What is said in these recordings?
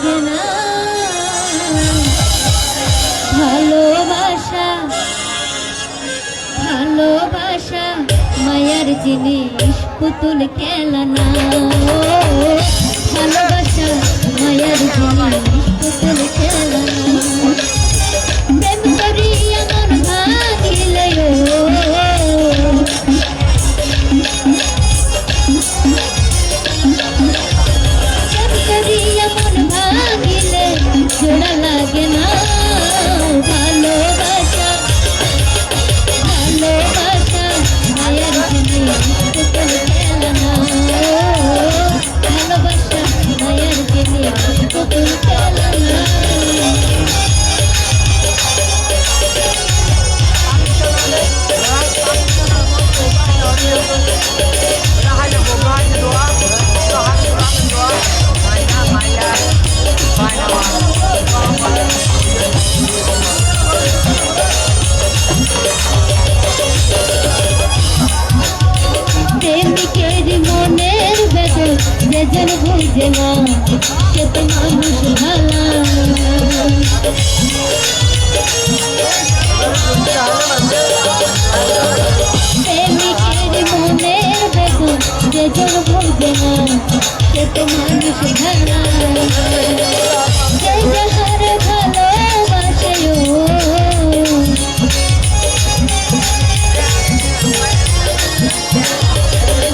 লাগে না ভালোবাসা ভালোবাসা মায়ার জিনিস পুতুল খেলা না ভালোবাসা মায়ার জিনিস পুতুল খেলা না প্রেম করিয়া মন ভাঙিলে প্রেম করিয়া মন ভাঙিলে জোড়া লাগে না ভালোবাসা ভালোবাসা মায়ার জিনিস পুতুল খেলা না ভালোবাসা মায়ার জিনিস পুতুল খেলা না প্রেমিকের মনের বেদন যেজন বুঝে না সে তো মানুষ ভালা প্রেমিকের মনের বেদন যেজন বুঝে না সে তো মানুষ ভালা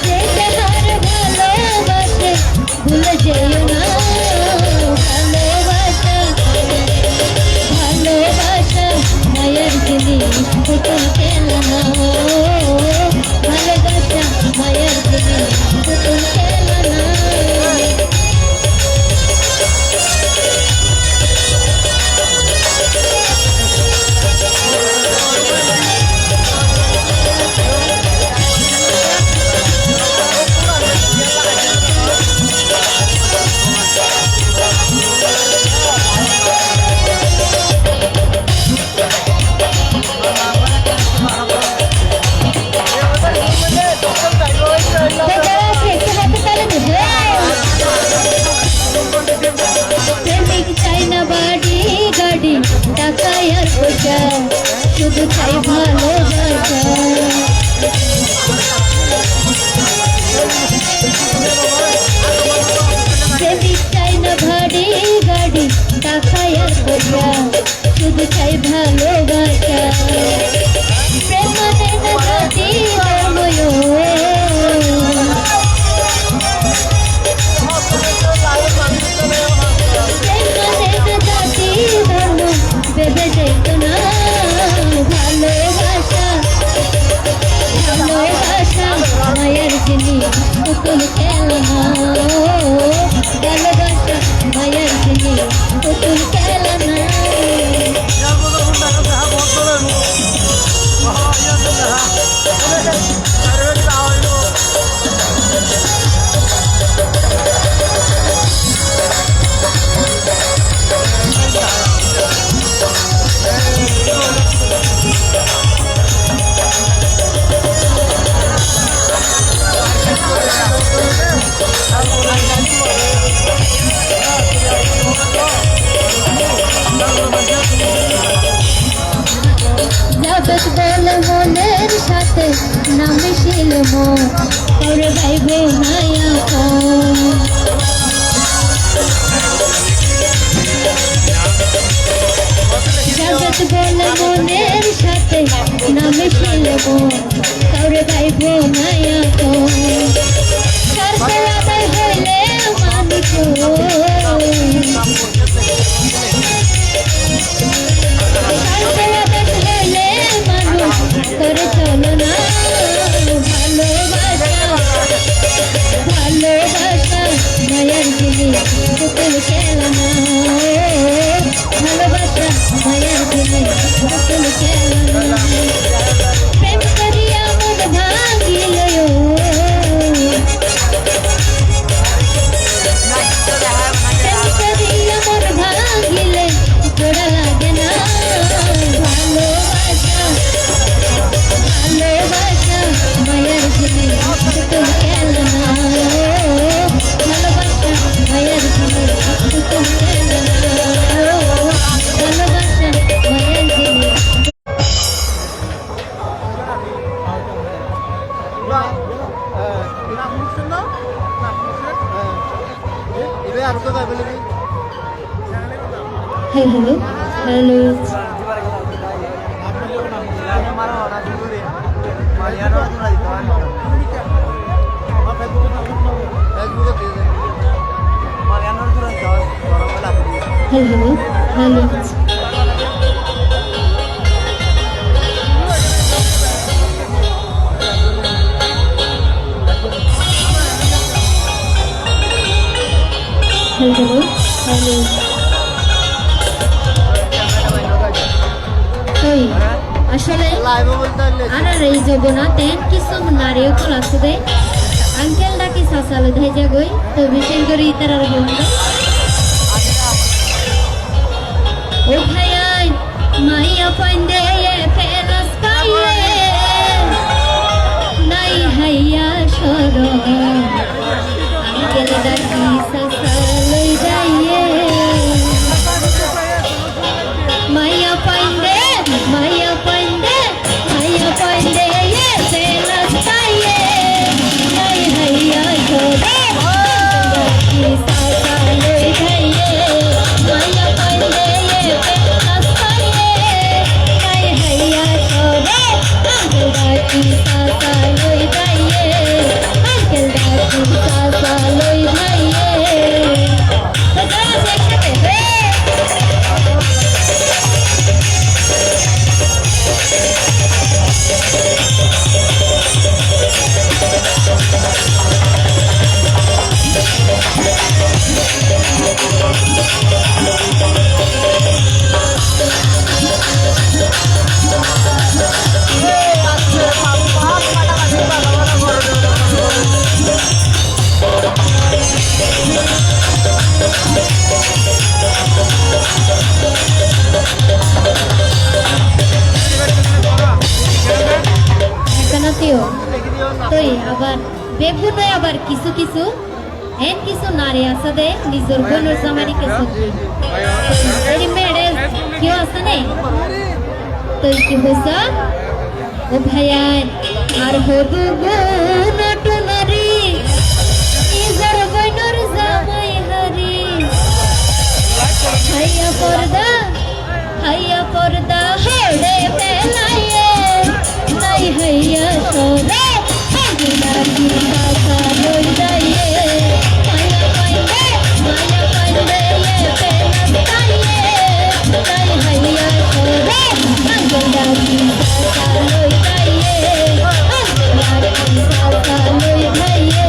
যে যাহার ভালোবাসে ভুলে যেও না ভালোবাসা ভালোবাসা মায়ের জিনিস পুতুল খেলা না ভালোবাসা মায়ের জিনিস পুতুল খেলা না টাকায়ার পয়সা শুধু চাই ভালোবাসা প্রেমিক চাই না বাড়ি গাড়ি টাকায়ার পয়সা শুধু চাই ভালোবাসা প্রেম মানে না জাতি ধর্ময় বেবে যেত না ভালোবাসা ভালোবাসা মায়ের জিনিস পুতুল খেলা না ভালোবাসা মায়ের জিনিস পুতুল খেলা না জগৎ বলে মনের সাথে না মিশিল মন করে ভাইব মায়া জগৎ বলে মনের সাথে না মিশিল মন করে ভাইব মায়া স্বার্থ আদায় হইলে মানুষ করে চলো না ভালোবাসা ভালোবাসা মায়ার জিনিস পুতুল খেলা না ভালোবাসা মায়ার জিনিস পুতুল খেলা না প্রেম করিয়া মন ভাঙিল hello, hello. Hello, hello. Hello, hello. Koi, আসলে আনার এই জবনাতেন কিছু নারীও তো লাগছে আঙ্কেল ডাকি সাসালো ধে যাগই তো বিশেষ করে ইতারার বন্ধু ও ভাইয়াই মাইয়া পাইন্দে ফেরাস পাইয়ে নাই হাইয়া সর আঙ্কেল ডাকি সাসালো যাইয়ে মাইয়া পাইন্দে মাইয়া পাইন্দে মাইয়া পাইন্দে ফেরাস পাইয়ে নাই হাইয়া সর ডাকি সাসালো যাইয়ে মাইয়া পাইন্দে ফেরাস পাইয়ে নাই হাইয়া সর আঙ্কেল ডাকি সাসালো যাইয়ে আঙ্কেল ডাকি সাসালো যাইয়ে তো যারা একসাথে একানাতিও তই আবার বেগুন আবার কিছু কিছু এন কিছু নারী আছে দে নিজের বোনের জামারি কিছু এরি মেডে কি আছে নে তই কি হইছ ও ভাইয়ান আর হবু গুণ নারী নিজের বোনের জামাই হারি হাইয়া পর্দা হেড়ে পেলাইয়ে নাই হাইয়া সোরে ডাকি সাসালো যাইয়ে মায়া পাইন্দে ফেরাস পাইয়ে নাই হাইয়া সোরে আঙ্কেল ডাকি সাসালো যাইয়ে আঙ্কেল ডাকি সাসালো যাইয়ে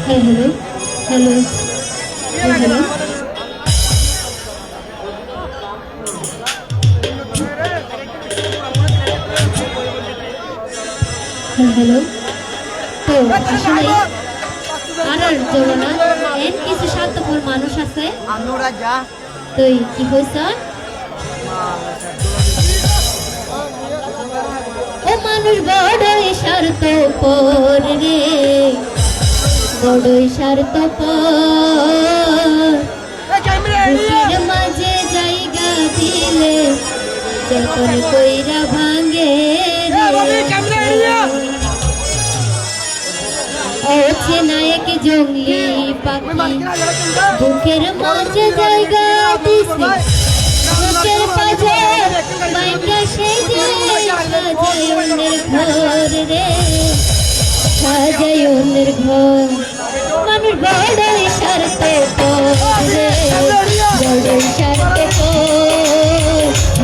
Hello, hello, hello. হ্যালো তো আসলে আর যাবো না এর কিছু স্বার্থপর মানুষ আছে তুই কি হয়েছ ও মানুষ বড়ই স্বার্থপর রে বড়ই স্বার্থপর বুকের মাঝে জায়গা দিলে যখন কইরা ভাঙে আছে নায়ক জঙ্গলি পাখি বুকের মাঝে জায়গা দিছে বুকের পাজার বাইকা সেই সাজাই অন্যের ঘর রে সাজাই অন্যের ঘর মানুষ বড়ই স্বার্থপর রে বড়ই স্বার্থপর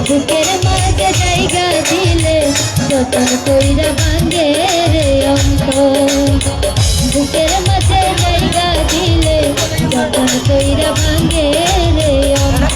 বুকের মাঝে জায়গা দিলে যতন কইরা ভাঙে রে অন্ত বুকের মাঝে জায়গা দিলে যতন কইরা ভাঙে রে অন্ত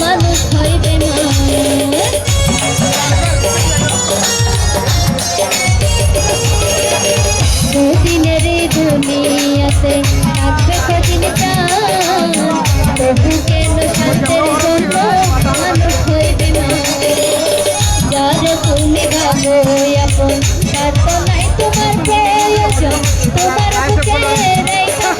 মানুষ হইবে না দুদিনের দুনিয়াতে থাকবে কঠিন প্রাণ তবু কেন স্বার্থের জন্য মানুষ হইবে না যার তুমি ভাবো আপন তার তো নাই তোমার প্রয়োজন তোমার বুকে রেখা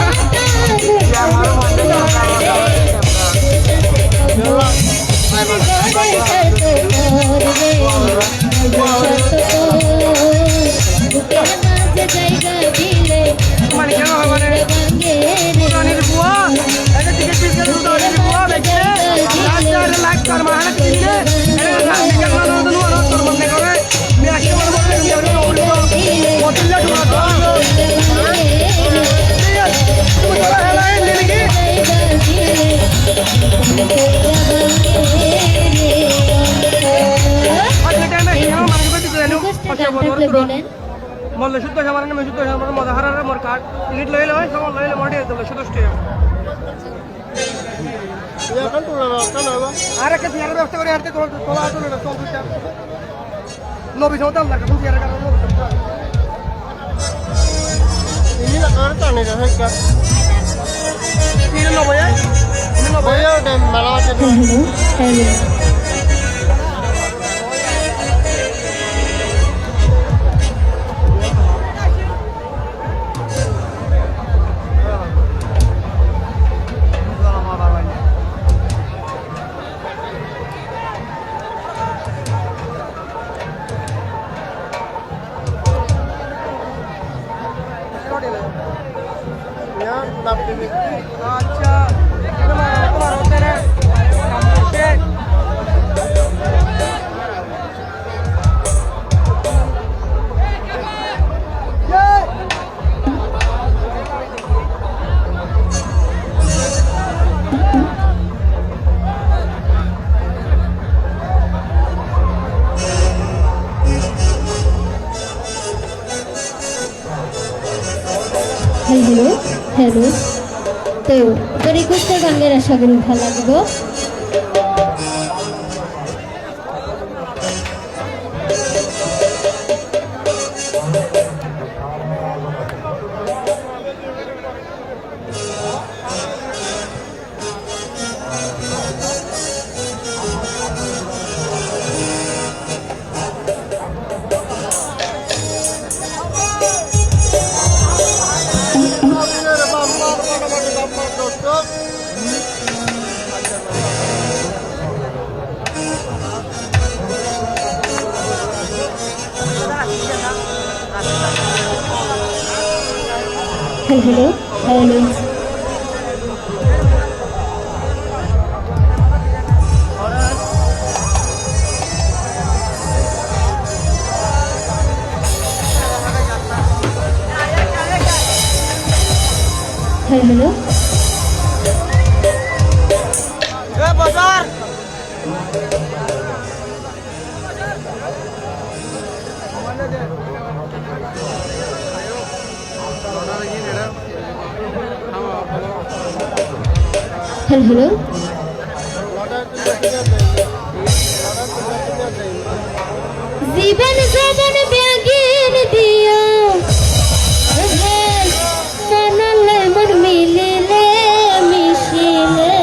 মাথা জায়গা দিলে মল্লে শুদ্ধ সামান্য আমি শুদ্ধ সামান্য মজা হারার মোর কার্ড টিকিট লইলে হয় সব লইলে মোটে দিলে শুধু আর একটা চেয়ারের ব্যবস্থা করে আনতে তোলা চল নবী সময় আল্লাহ কাছে চেয়ারের কারণে ini nak kau tak ni dah kan? Ini lo boy, ini lo boy. Boya udah malam aja. Hello hello Ya, tapi ni. अच्छा तुम्हारा होते हैं হ্যালো হ্যালো তো তোর রিকোয়েস্টে গানের আশা করি ভালো লাগবে hello hello hello Eh, bosar. Hello জীবন জীবন ব্যাগিন দিও মনলে মন মিলিলে মিশিলে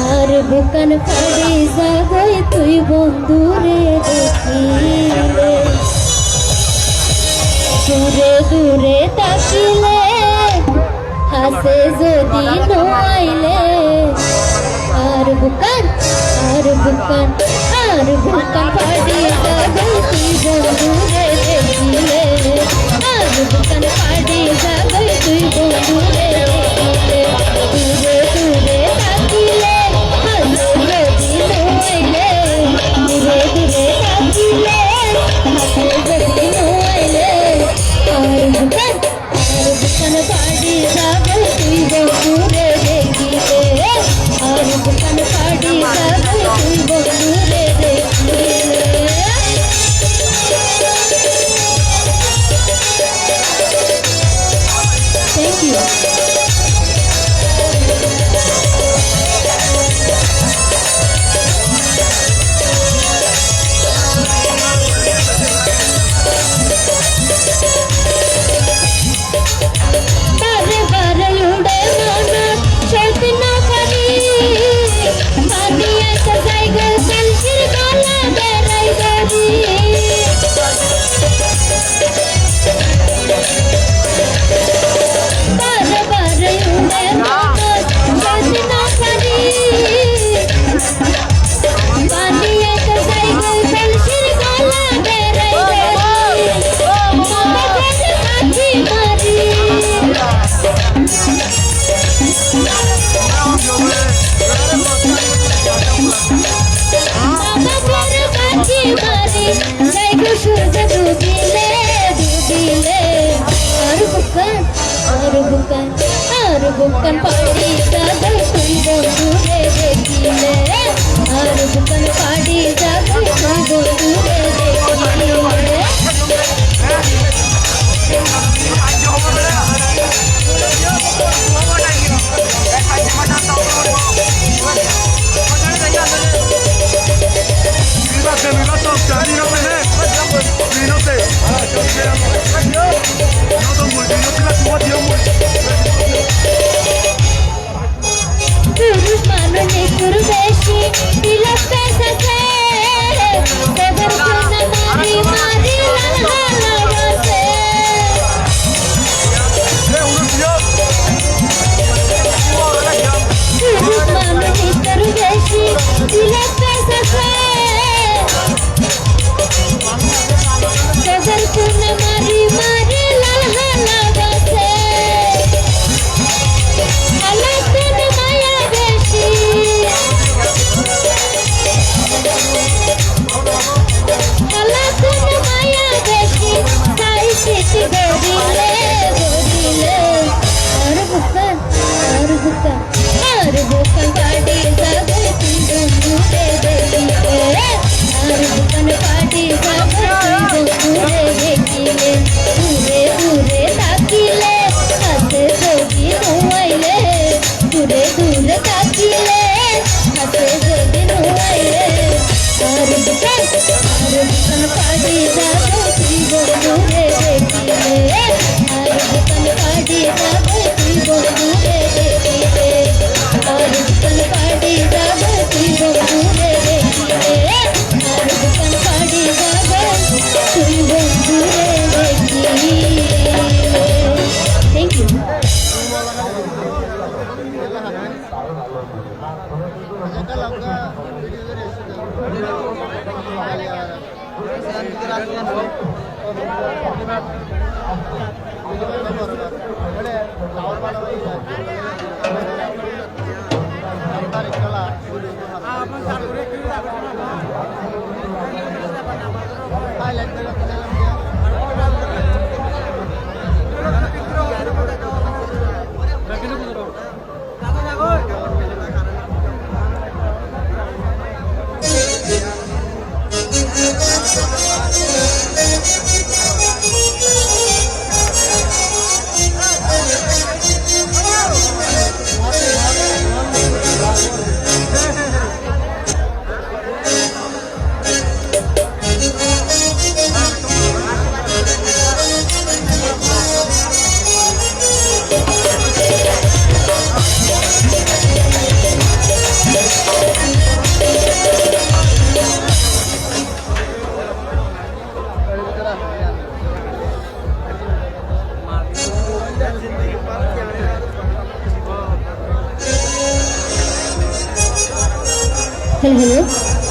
আর বুকান ফাড়ি যাগই তুই বন্ধুরে দেখিলে দূরে দূরে তাকিলে হাসে যদি নোয়াইলে আর বুকান ফাড়ি যাগই তুই বন্ধুরে দেখিলে আর বুকান ফাড়ি যাগই তুই বন্ধুরে দেখিলে দূরে দূরে তাকিলে হাসে যদি নোয়াইলে দূরে দূরে তাকিলে হাসে যদি নোয়াইলে আর বুকান পাড়ি যাবে তুই বন্ধুরে দেখিলে আর বুকান পাড়ি যাবে তুই বন্ধুরে দেখিলে থ্যাংক ইউ বারে বারে উড়ে মন চলতে না পারি পানি একটা জায়গা কলসির গলা বেড়াই বাড়ি বারে বারে উড়ে মন চলতে না পারি পানি একটা জায়গা কলসির গলা বেড়াই বাড়ি মাথা কাছে কাছি মারি সূর্য ডুবিলে ডুবিলে আর বুকান পাড়ি যাবে তুই বন্ধুরে দেখিলে আর বুকান পাড়ি যাবে তুই বন্ধুরে দেখিলে hello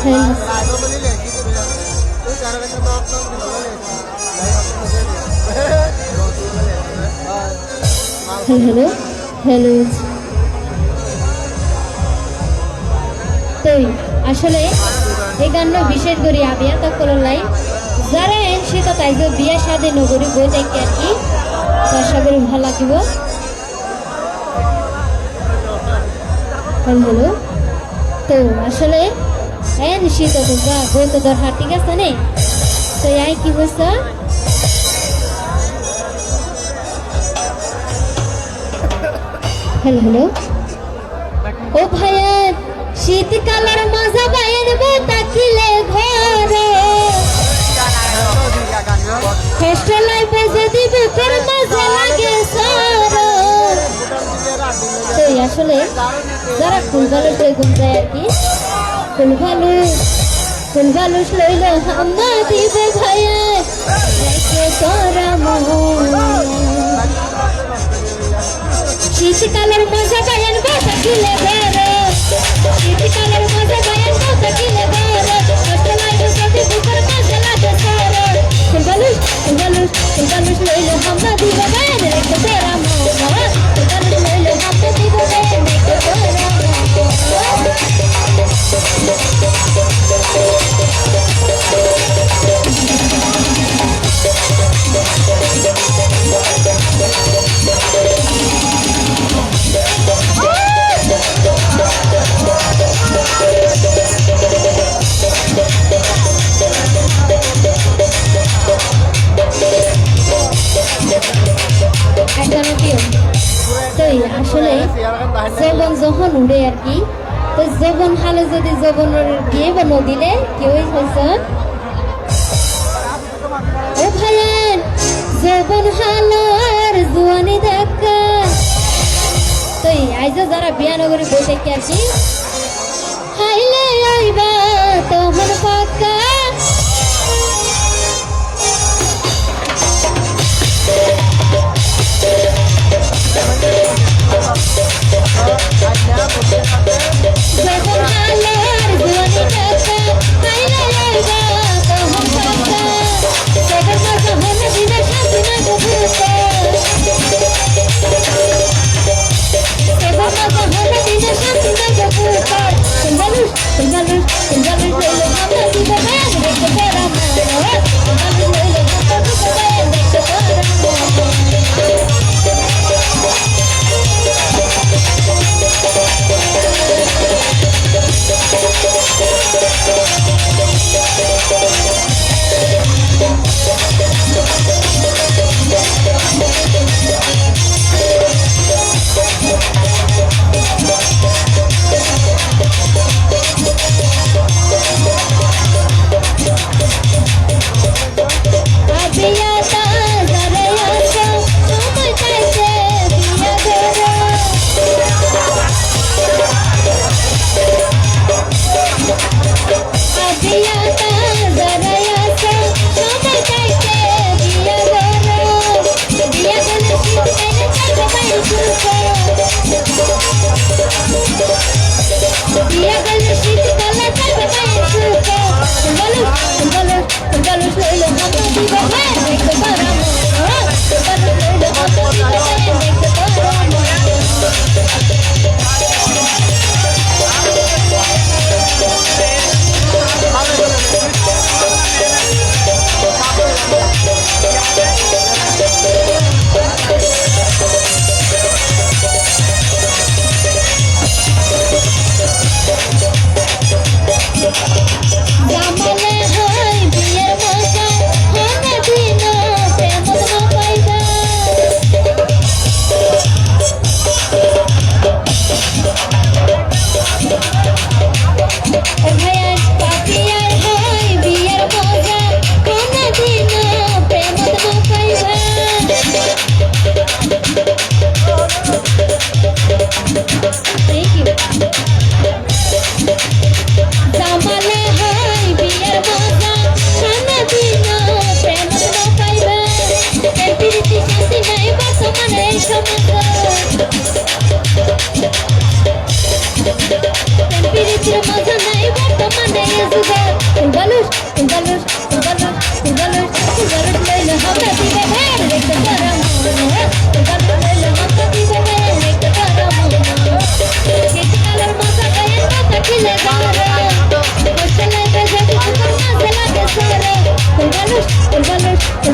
hello hello hello তো আসলে এই গান বিশেষ করে আবিয়া তকল লাই যারা এনসি তো তাই যে বিয়া শাদী নগরী বই দেখি আর কি তো আশা করি ভালো লাগিব হ্যালো তো আসলে এনসি তো যা বই তো দরকার ঠিক আছে না তো এই কি বলছো হ্যালো ও ভাইয়া শীতকালের মজা বাইন তাকিলে ঘরে হোস্টেলাই বেজে দিব তোর মজা লাগে সারা তো আসলে যারা ফুলবালুস বেগুন যায় আর কি ফুলবালুস লইল হাম্মা দিবে ভাইয়া রেখে তোরা শীতকালের মজা বাইন তাকিলে ঘরে শীতকালের মজা বাইন তাকিলে ঘরে হোস্টেলাই বেজে দিব তোর মজা লাগে সারা ফুলবালুস লইল হাম্মা দিবে ভাইয়া রেখে তোরা ফুলবালুস লইল হাম্মা দিবে ভাইয়া রেখে তোরা আসলে যৌবন যখন উড়ে আর কি তো যৌবন হালে যদি যৌবনের বিয়ে বানো দিলে কেউ হয়েছে ও ভাইয়ের যৌবন হালো আর জুয়ানি দেখা তো আইজ যারা বিয়ানগরী বই দেখে আর কি হাইলে আইবা তখন পাক্কা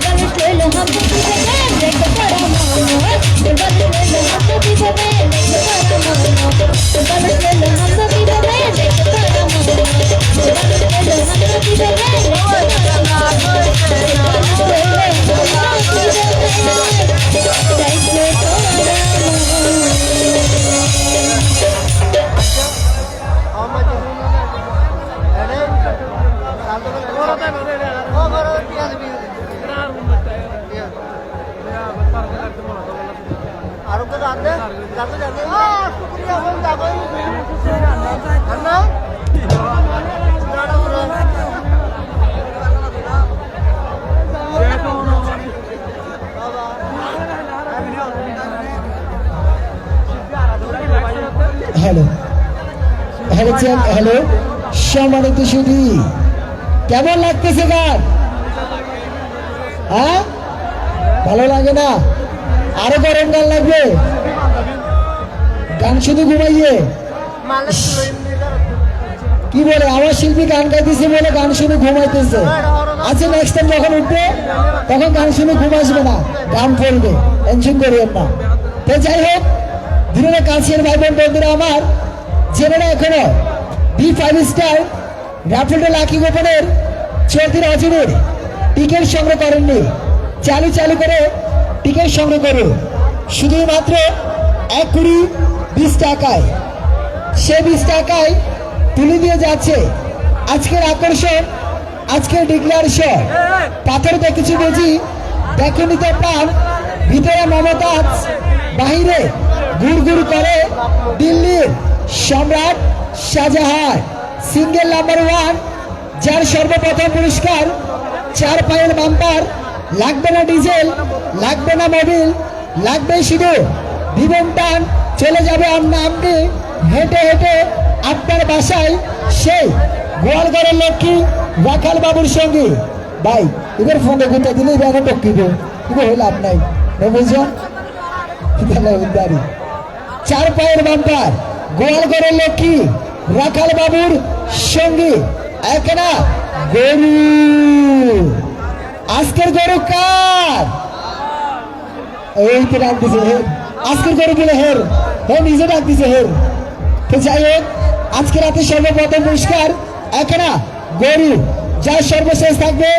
বালিশ লইলো হাম তো দিবে দেখতে পারা মন বালিশ লইলো হাম তো দিবে দেখতে পারা মন বালিশ লইলো হাম তো দিবে দেখতে পারা মন বালিশ লইলো হাম তো দিবে দেখতে আমার জীবন এডে কাল তো ও বড় পিয়াজ বি আরো তো রাতে যাতে যাতে শুকরিয়া বল যাবো না হ্যালো হ্যালো হ্যালো সম্মানিত সুধী, কেমন লাগতেছে গান? হ্যাঁ, ভালো লাগে না? আরো গরম গান লাগবে? গান শুধু ঘুমাইয়ে মালিক কি বলে? আমার শিল্পী গান গাইতেছে বলে গান শুনে ঘুমাইতেছে। আচ্ছা, নেক্সট টাইম যখন উঠবে তখন গান শুনে ঘুম আসবে না, গান করবে, টেনশন করিয়েন না। তো যাই হোক, ধীরে কাছের ভাই বোন বন্ধুরা আমার, জেনারা এখনো B5 স্টার র্যাপিডো লাকি গোপনের চলতি রজনীর টিকিট সংগ্রহ করেননি, চালু করে টিকিট সংগ্রহ করুন শুধুমাত্র 1 কোটি 20 টাকায়। সে 20 টাকায় তুলে দিয়ে যাচ্ছে আজকের আকর্ষণ, আজকের ডিক্লারেশন। পাথর দেখেছি বুঝি, দেখুন তো পান ভিতরে মমতাজ, বাহিরে গুড় করে দিল্লির সম্রাট শাহজাহান। সিঙ্গেল নাম্বার 1, যার সর্বপ্রথম পুরস্কার 4 পায়ের বাম্পার। লাগবে না ডিজেল, লাগবে না মোবিল, লাগবে শুধু দিবেন টান, চলে যাবে আপনি হেঁটে আপনার বাসায় সেই গোয়ালঘরের লক্ষ্মী রাখাল বাবুর সঙ্গে। ভাই এদের ফোনে ঘুরতে দিলে এখন টকিব, কিন্তু হইলে লাভ নাই, বুঝছেন? 4 পায়ের বাম্পার গোয়ালঘরের লক্ষ্মী রাখাল বাবুর সঙ্গে একনা গরু। আজকের গরু কার? এই তো ডাক দিছে হের, আজকের গরু বলে হের, নিজে ডাক দিছে হের। তো যাই হোক, আজকে রাতে সর্বপ্রথম পুরস্কার একনা গরু, যার সর্বশেষ থাকবে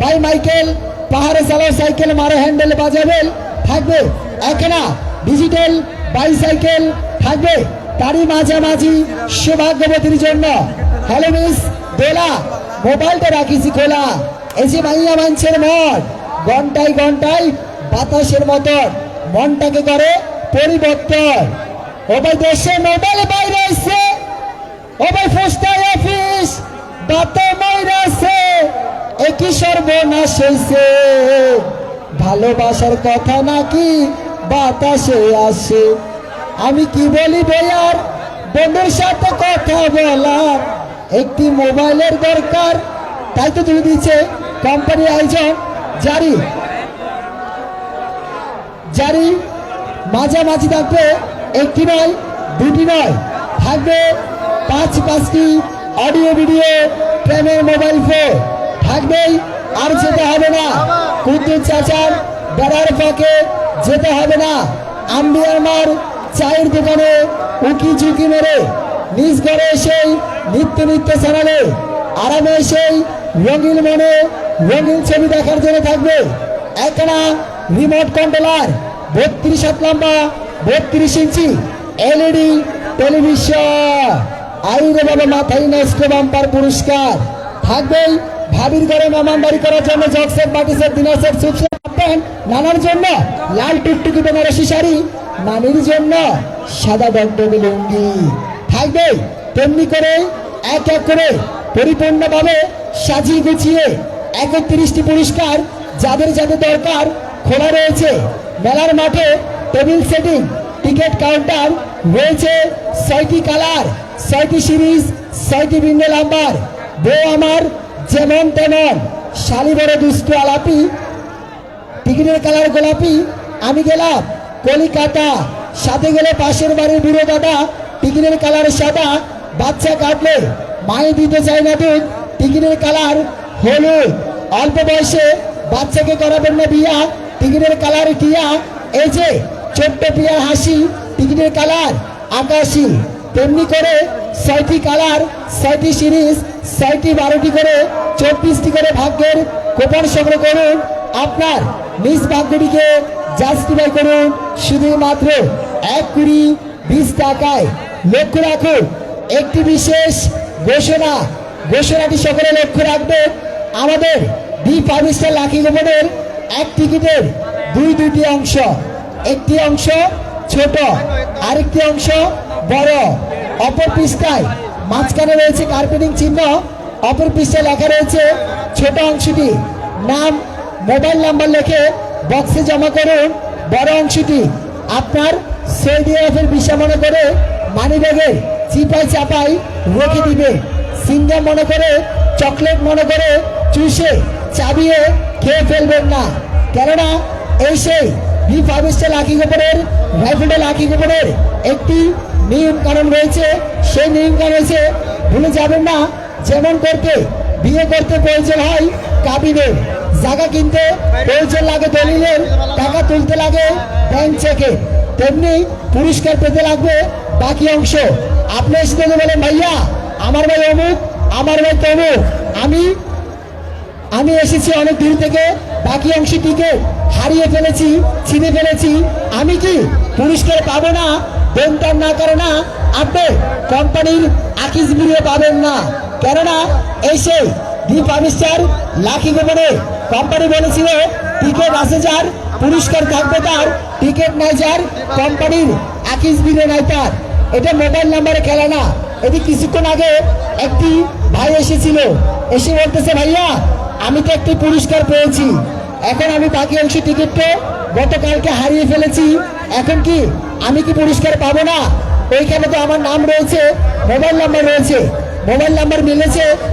ভাই মাইকেল, পাহাড়ে চালাও সাইকেল, মারো হ্যান্ডেল বাজাবেন, থাকবে একনা ডিজিটাল বাইসাইকেল, থাকবে তারই মাঝামাঝি সৌভাগ্যবতীর জন্য। হ্যালো মিস দোলা, মোবাইলটা রাখিছি খোলা, এই যে মাইয়া মানছের মন, ঘন্টায় বাতাসের মতন মনটাকে করে পরিবর্তন। ও ভাই দেশে মোবাইল বাইরে আসছে, ও ভাই পোস্টাল অফিস বাতে মইরাছে, একই সর্বনাশ হয়েছে, ভালোবাসার কথা নাকি বাতাসে আসে। আমি কি বলি বয়ার, বন্ধুর সাথে কথা বলার একটি মোবাইলের দরকার, তাই তো তুলে দিচ্ছে কোম্পানির আয়োজন জারি মাঝামাঝি থাকবে, একটি নয় দুটি নয়, থাকবে 5টি অডিও ভিডিও প্রেমের মোবাইল ফোন, থাকবেই। আর যেতে হবে না কুদ্দুস চাচার বেড়ার ফাঁকে, যেতে হবে না আম্বিয়ার মার চায়ের দোকানে উকি ঝুঁকি মেরে, নিজ ঘরে এসেই নিত্য ছাড়ালে আরামে এসেই রঙিন মনে রঙিন ছবি দেখার জন্য থাকবে একনা রিমোট কন্ট্রোলার, 32 হাত লম্বা 32 ইঞ্চি LED টেলিভিশন। আইরে বাবা মাথায় নষ্ট বাম্পার পুরস্কার থাকবেই। ভাবির ঘরে মেহমানদারি করার জন্য জগসেট বাটিসেট ডিনার সেট সুট প্যান্ট, নানার জন্য লাল টুকটুকি বেনারসি শাড়ি, নানির জন্য সাদা দগদগে লুঙ্গি থাকবে। তেমনি করে এক করে পরিপূর্ণভাবে সাজিয়ে গুছিয়ে 31টি পুরস্কার যাদের দরকার খোলা রয়েছে মেলার মাঠে। টেবিল সেটিং, টিকিট কাউন্টার রয়েছে 6টি কালার, 6টি সিরিজ, 6টি ভিন্ন নাম্বার। বউ আমার যেমন তেমন, শালি বড় দুষ্ট আলাপি, টিকিটের কালার গোলাপি, আমি গেলাম কলিকাতা, সাথে গেলে পাশের বাড়ির বুড়ো দাদা, টিকিটের কালার সাদা, বাচ্চা কাটলে মায়ে দিতে চায় না দুধ, টিকিটের কালার হলুদ, অল্প বয়সে বাচ্চাকে করাবেন না বিয়া, টিকিটের কালার টিয়া। এই যে ছোট্ট প্রিয়ার হাসি, টিকিটের কালার আকাশি। তেমনি করে 6টি কালার, 6টি সিরিজ, 6টি 12টি করে 24টি করে ভাগ্যের কুপন সংগ্রহ করুন। আপনার নিজ ভাগ্যটিকে জাস্টিফাই করুন শুধুমাত্র 1 কোটি 20 টাকায়। লক্ষ্য রাখুন একটি বিশেষ ঘোষণাটি সকলে লক্ষ্য রাখবে। আমাদের D5 স্টার লাকি কুপনের এক টিকিটের দুটি অংশ, একটি অংশ ছোট, আরেকটি অংশ বড়। অপর পৃষ্ঠায় মাঝখানে রয়েছে কার্পেটিং চিহ্ন, অপর পৃষ্ঠায় লেখা রয়েছে ছোট অংশটি নাম, মোবাইল নাম্বার লিখে বক্সে জমা করুন। বড় অংশটি আপনার সৌদি আরবের ভিসা মনে করে মানি ব্যাগের চিপায় চাপাই রেখে দিবে। সিঙ্গাম মনে করে, চকলেট মনে করে চুষে চাবিয়ে খেয়ে ফেলবেন না, কেননা এই সেই D5 স্টার লাকি কুপনের রাইফেল লাকি কুপনের একটি নিয়ম কানুন রয়েছে। সেই নিয়ম কানুন রয়েছে ভুলে যাবেন না। যেমন করতে বিয়ে করতে প্রয়োজন হয় কাবিনের, জায়গা কিনতে প্রয়োজন লাগে দলিলের, টাকা তুলতে লাগে ব্যাংক চেকে, তেমনি পুরস্কার পেতে লাগবে বাকি অংশ। আপনি এসে দেখে বলেন ভাইয়া আমার ভাই অমুক, আমার ভাই তমুক, আমি এসেছি অনেক দূর থেকে, বাকি অংশটিকে হারিয়ে ফেলেছি, ছিনে ফেলেছি, আমি কি পুরস্কার পাবো না? বেনটার না করে না, আপনি কোম্পানির আকিজ বিরিয়ে পাবেন না, কেননা এসে D5 স্টার লাকি কুপনে কোম্পানি বলেছিল টিকিট আছে যার পুরস্কার থাকবে তার, টিকিট নাই যার কোম্পানির আকিজ বিরিয়ে নাই তার। এটা মোবাইল নাম্বারে খেলা না। এটি কিছুক্ষণ আগে একটি ভাই এসেছিল, এসে বলতেছে ভাইয়া আমি তো একটি পুরস্কার পেয়েছি, এখন আমি বাকি অংশ টিকিটটা গতকালকে হারিয়ে ফেলেছি, এখন কি আমি কি পুরস্কার পাবো না? ওইখানে তো আমার নাম রয়েছে, মোবাইল নাম্বার রয়েছে, মোবাইল নাম্বার মিলেছে।